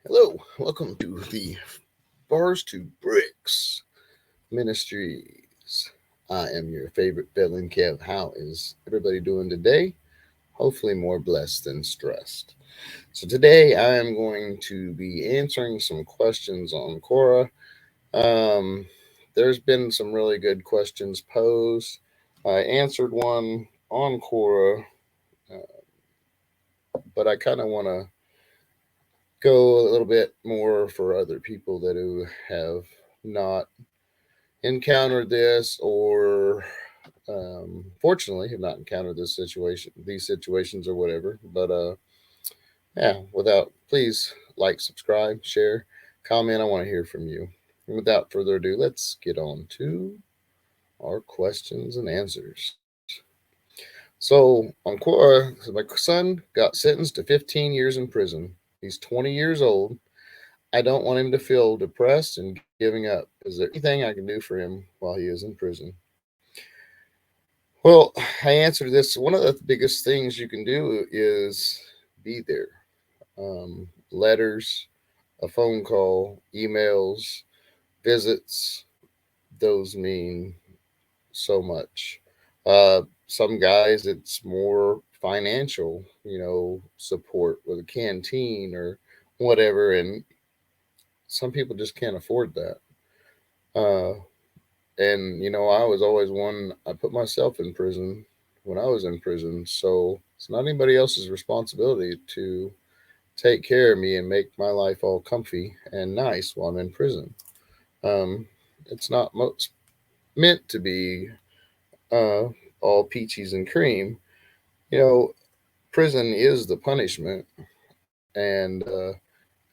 Hello, welcome to the Bars to Bricks Ministries. I am your favorite Bedouin Kev. How is everybody doing today? Hopefully, more blessed than stressed. So, today I am going to be answering some questions on Quora. Um, there's been some really good questions posed. I answered one on Quora, but I kind of want to go a little bit more for other people that who have not encountered this or fortunately have not encountered these situations or whatever. But yeah, without please like, subscribe, share, comment. I want to hear from you. And without further ado, let's get on to our questions and answers. So on Quora, so my son got sentenced to 15 years in prison. He's 20 years old. I don't want him to feel depressed and giving up. Is there anything I can do for him while he is in prison? Well, I answered this. One of the biggest things you can do is be there. Letters, a phone call, emails, visits, those mean so much. Some guys, it's more financial, support with a canteen or whatever. And some people just can't afford that. Uh, and I was always one, I put myself in prison when I was in prison. So it's not anybody else's responsibility to take care of me and make my life all comfy and nice while I'm in prison. Um, it's not meant to be uh, all peaches and cream. You know, prison is the punishment. And a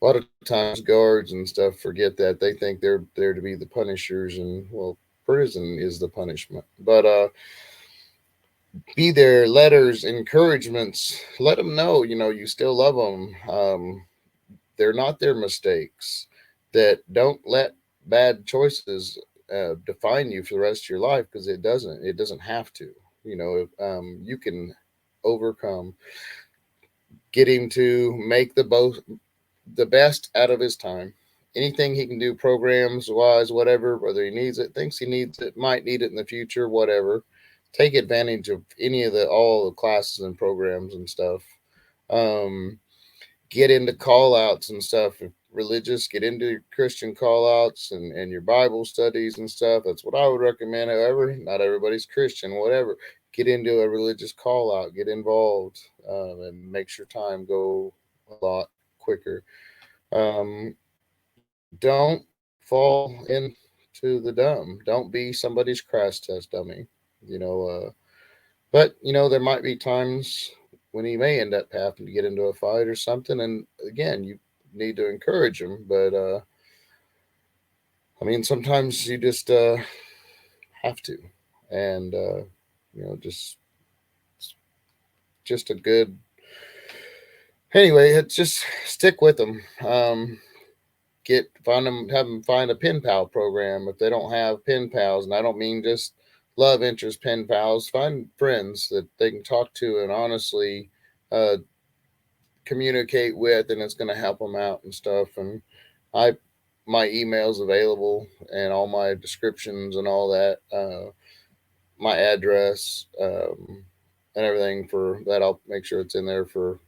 lot of times guards and stuff forget that. They think they're there to be the punishers. And, well, prison is the punishment. But be there, letters, encouragements, let them know, you still love them. They're not their mistakes. That don't let bad choices define you for the rest of your life, because it doesn't have to. You can overcome. Get him to make the best out of his time. Anything he can do, programs wise, whatever, whether he needs it, thinks he needs it, might need it in the future, whatever. Take advantage of any of the all the classes and programs and stuff. Um, get into call outs and stuff. If religious, get into your Christian call outs and your Bible studies and stuff. That's what I would recommend. However, not everybody's Christian, whatever. Get into a religious call out, get involved, and makes your time go a lot quicker. Don't fall into the dumb. Don't be somebody's crash test dummy. You know, but there might be times when he may end up having to get into a fight or something, and again, you need to encourage him. But I mean, sometimes you just have to, and just a good. Anyway, it's just stick with them. Have them find a pen pal program if they don't have pen pals, and I don't mean just love interest pen pals. Find friends that they can talk to and honestly uh, communicate with, and it's going to help them out and stuff. And I my emails available and all my descriptions and all that, my address, and everything for that. I'll make sure it's in there for.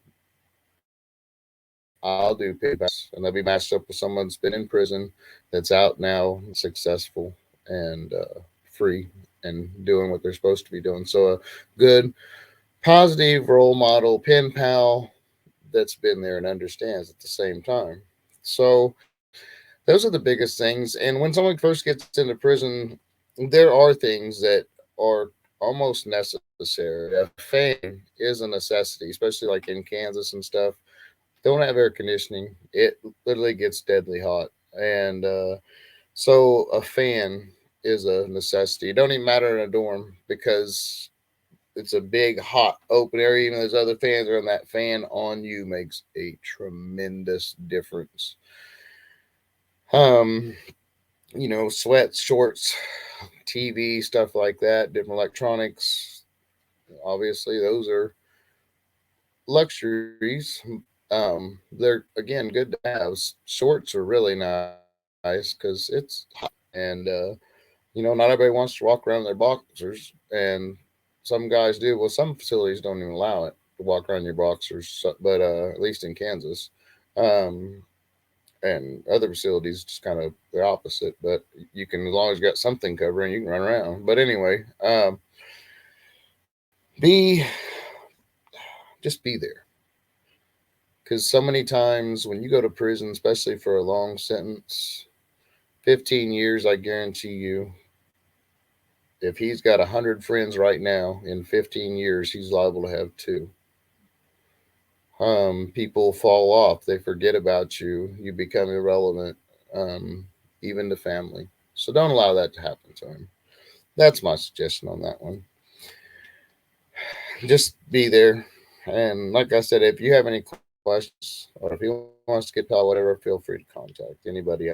I'll do paybacks, and they'll be matched up with someone that's been in prison, that's out now, successful and free, and doing what they're supposed to be doing. So a good, positive role model, pen pal that's been there and understands at the same time. So those are the biggest things. And when someone first gets into prison, there are things that are almost necessary. A fan is a necessity, especially like in Kansas and stuff. Don't have air conditioning. It literally gets deadly hot. And so a fan is a necessity. It don't even matter in a dorm, because it's a big, hot, open area. Even those other fans are on, that fan on you makes a tremendous difference. Um, sweats, shorts, TV, stuff like that, different electronics. Obviously, those are luxuries. They're again good to have. Shorts are really nice because it's hot, and not everybody wants to walk around in their boxers, and some guys do. Well, some facilities don't even allow it to walk around your boxers, but at least in Kansas, um, and other facilities just kind of the opposite. But you can, as long as you got something covering, you can run around. But anyway, be just be there, because so many times when you go to prison, especially for a long sentence, 15 years, I guarantee you, if he's got 100 friends right now, in 15 years, he's liable to have two. People fall off, they forget about you, you become irrelevant, um, even to family. So don't allow that to happen to him. That's my suggestion on that one. Just be there. And like I said, if you have any questions or if he wants to get called, whatever, feel free to contact anybody.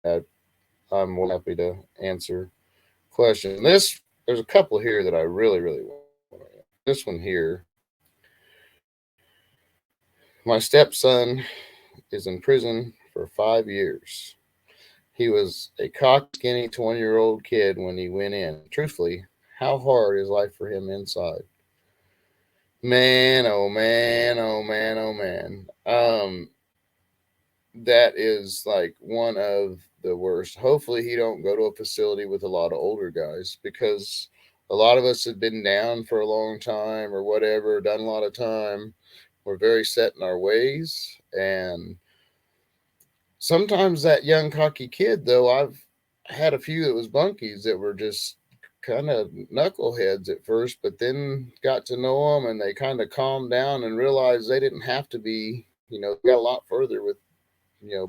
I'm more than happy to answer questions. There's a couple here that I really, really want to answer. This one here. My stepson is in prison for 5 years. He was a cocky, skinny 20-year-old kid when he went in. Truthfully, how hard is life for him inside? Man, oh man, oh man, oh man. That is like one of the worst. Hopefully he don't go to a facility with a lot of older guys, because a lot of us have been down for a long time or whatever, done a lot of time. We're very set in our ways, and sometimes that young cocky kid, though, I've had a few that was bunkies that were just kind of knuckleheads at first, but then got to know them and they kind of calmed down and realized they didn't have to be, they got a lot further with,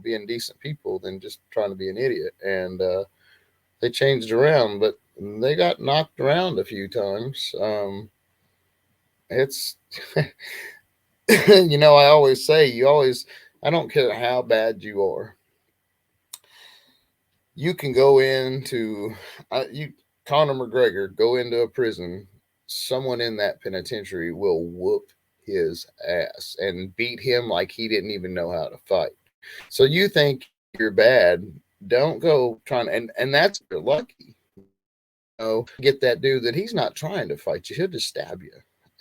being decent people than just trying to be an idiot. And they changed around, but they got knocked around a few times. It's, I always say, I don't care how bad you are, you can go into Conor McGregor go into a prison. Someone in that penitentiary will whoop his ass and beat him like he didn't even know how to fight. So you think you're bad? Don't go trying, and that's if you're lucky. Get that dude that he's not trying to fight you; he'll just stab you.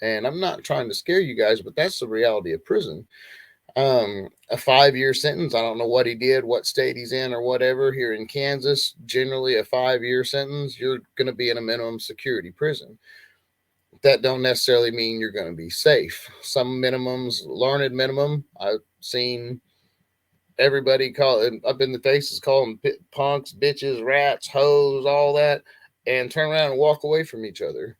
And I'm not trying to scare you guys, but that's the reality of prison. A 5 year sentence. I don't know what he did, what state he's in, or whatever. Here in Kansas, generally a 5 year sentence, you're going to be in a minimum security prison. That don't necessarily mean you're going to be safe. Some minimums, learned minimum, I've seen everybody call it up in the faces, call them punks, bitches, rats, hoes, all that, and turn around and walk away from each other.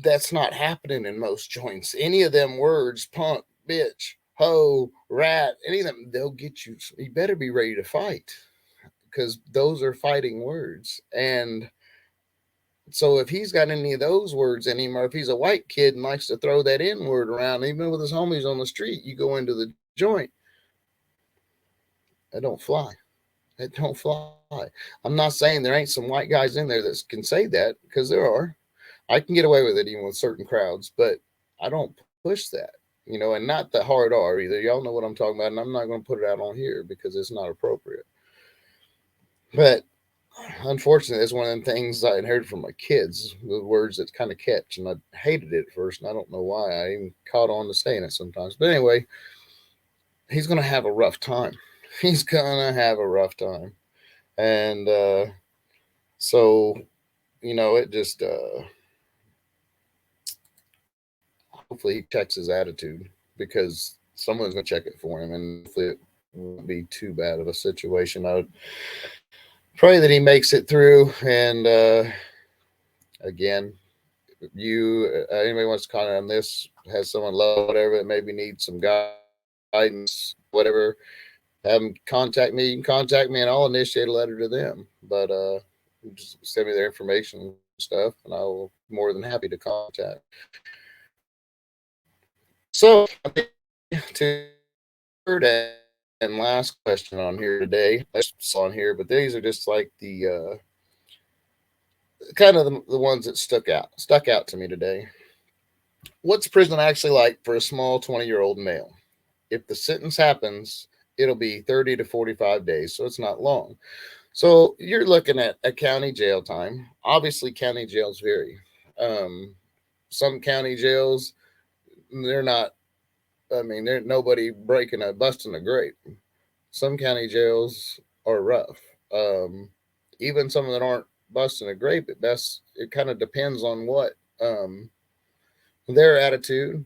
That's not happening in most joints. Any of them words, punk, bitch, hoe, rat, any of them, they'll get you. You better be ready to fight, because those are fighting words. And so if he's got any of those words in him, or if he's a white kid and likes to throw that N word around, even with his homies on the street, you go into the joint, it don't fly. It don't fly. I'm not saying there ain't some white guys in there that can say that, because there are. I can get away with it even with certain crowds, but I don't push that, and not the hard R either. Y'all know what I'm talking about, and I'm not going to put it out on here because it's not appropriate. But unfortunately, it's one of them things I inherited from my kids, the words that kind of catch, and I hated it at first, and I don't know why. I even caught on to saying it sometimes. But anyway, he's going to have a rough time. He's going to have a rough time. And so, it just, hopefully he checks his attitude, because someone's going to check it for him, and hopefully it won't be too bad of a situation. I would pray that he makes it through. And again, anybody wants to comment on this, has someone love whatever that maybe needs some guidance, whatever, have them contact me. You can contact me and I'll initiate a letter to them. But just send me their information and stuff, and I will be more than happy to contact. So to third and last question on here today. There's on here, but these are just like the kind of the ones that stuck out to me today. What's prison actually like for a small 20-year-old male? If the sentence happens, it'll be 30 to 45 days, so it's not long. So you're looking at a county jail time. Obviously, county jails vary. Um, some county jails, they're not, I mean, they're nobody breaking a busting a grape. Some county jails are rough. Um, Even some that aren't busting a grape, at best, it kind of depends on what their attitude,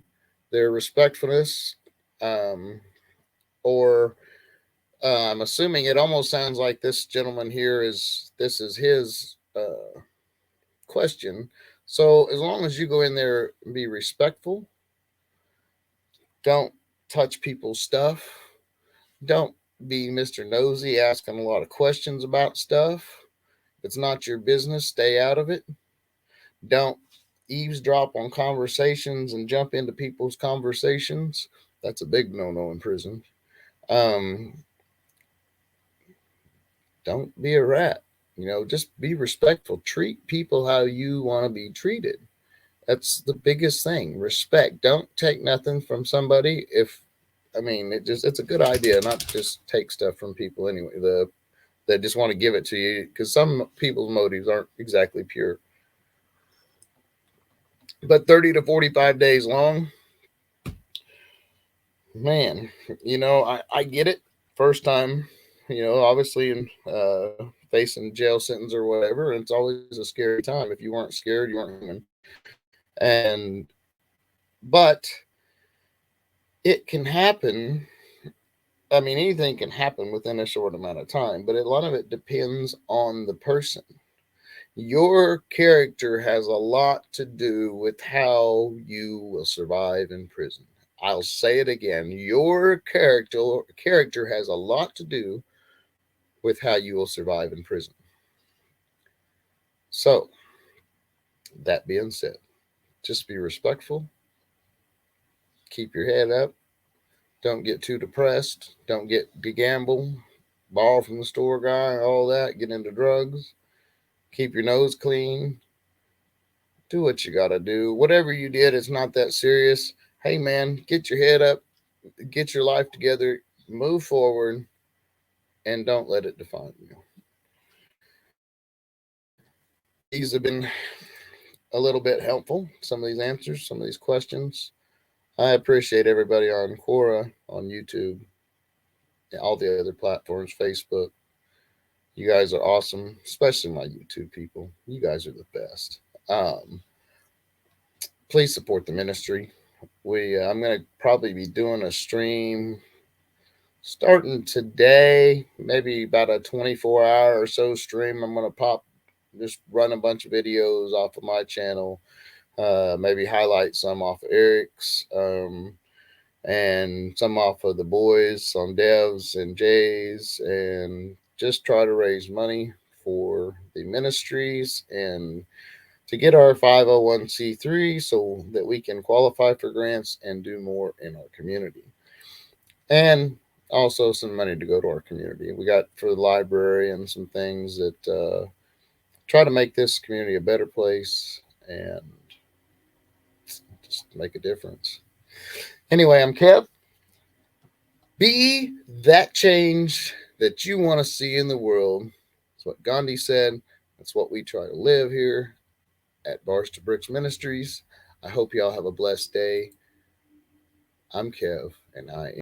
their respectfulness, um, or I'm assuming it almost sounds like this gentleman here is this is his question. So as long as you go in there and be respectful, don't touch people's stuff, don't be Mr. Nosy asking a lot of questions about stuff. If it's not your business, stay out of it. Don't eavesdrop on conversations and jump into people's conversations. That's a big no-no in prison. Um, don't be a rat. Just be respectful. Treat people how you want to be treated. That's the biggest thing. Respect. Don't take nothing from somebody. If I mean, it's a good idea not to just take stuff from people anyway. They just want to give it to you because some people's motives aren't exactly pure. But 30 to 45 days long, man. I get it. First time, obviously in facing jail sentence or whatever, and it's always a scary time. If you weren't scared, you weren't human. And but it can happen. I mean, anything can happen within a short amount of time, but a lot of it depends on the person. Your character has a lot to do with how you will survive in prison. I'll say it again. Your character has a lot to do with how you will survive in prison. So, that being said, just be respectful, keep your head up, don't get too depressed, don't get to gamble, borrow from the store guy, all that, get into drugs, keep your nose clean, do what you got to do. Whatever you did, it's not that serious. Hey, man, get your head up, get your life together, move forward, and don't let it define you. These have been a little bit helpful. Some of these answers, some of these questions. I appreciate everybody on Quora, on YouTube, all the other platforms, Facebook. You guys are awesome, especially my YouTube people. You guys are the best. Um, please support the ministry. I'm going to probably be doing a stream starting today, maybe about a 24-hour or so stream. I'm going to just run a bunch of videos off of my channel, maybe highlight some off of Eric's, and some off of the boys, some Devs and Jays, and just try to raise money for the ministries and to get our 501c3 so that we can qualify for grants and do more in our community. And also some money to go to our community. We got for the library and some things that try to make this community a better place and just make a difference. Anyway, I'm Kev. Be that change that you want to see in the world. That's what Gandhi said. That's what we try to live here at Bars to Bricks Ministries. I hope y'all have a blessed day. I'm Kev, and I